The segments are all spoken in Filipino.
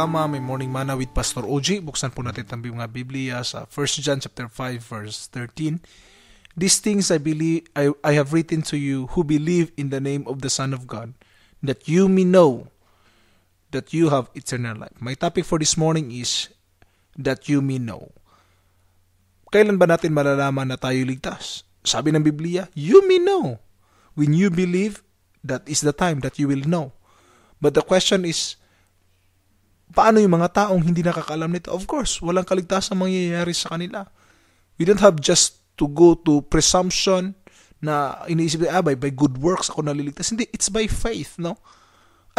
programa, may Morning Manna with Pastor OG. Buksan po natin ang mga Biblia sa 1 John chapter 5 verse 13. These things I have written to you who believe in the name of the Son of God, that you may know that you have eternal life. My topic for this morning is that you may know. Kailan ba natin malalaman na tayo ligtas? Sabi ng Biblia, you may know. When you believe, that is the time that you will know. But the question is, paano yung mga taong hindi nakakaalam nito? Of course, walang kaligtasan mangyayari sa kanila. We don't have just to go to presumption na iniisip by good works ako naliligtas. Hindi, it's by faith, no?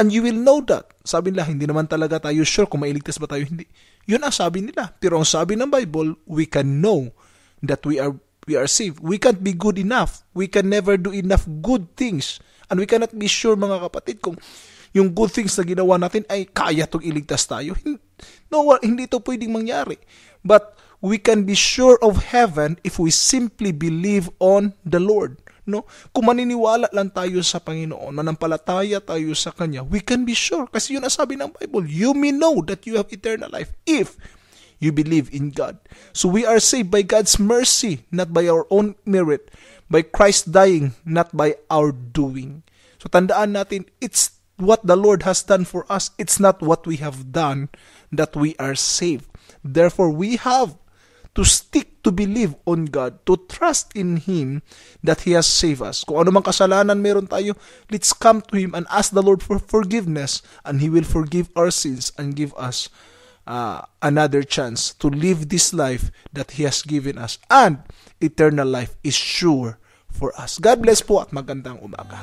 And you will know that. Sabi nila, hindi naman talaga tayo sure kung mailigtas ba tayo, hindi. Yun ang sabi nila. Pero ang sabi ng Bible, we can know that we are saved. We can't be good enough. We can never do enough good things. And we cannot be sure, mga kapatid, kung yung good things na ginawa natin ay kaya itong iligtas tayo. No, hindi ito pwedeng mangyari. But we can be sure of heaven if we simply believe on the Lord. No? Kung maniniwala lang tayo sa Panginoon, manampalataya tayo sa Kanya, we can be sure. Kasi yun ang sabi ng Bible, you may know that you have eternal life if you believe in God. So we are saved by God's mercy, not by our own merit, by Christ dying, not by our doing. So tandaan natin, it's what the Lord has done for us. It's not what we have done that we are saved. Therefore, we have to stick to believe on God, to trust in Him that He has saved us. Kung ano mang kasalanan meron tayo, let's come to Him and ask the Lord for forgiveness, and He will forgive our sins and give us another chance to live this life that He has given us. And eternal life is sure for us. God bless po at magandang umaga.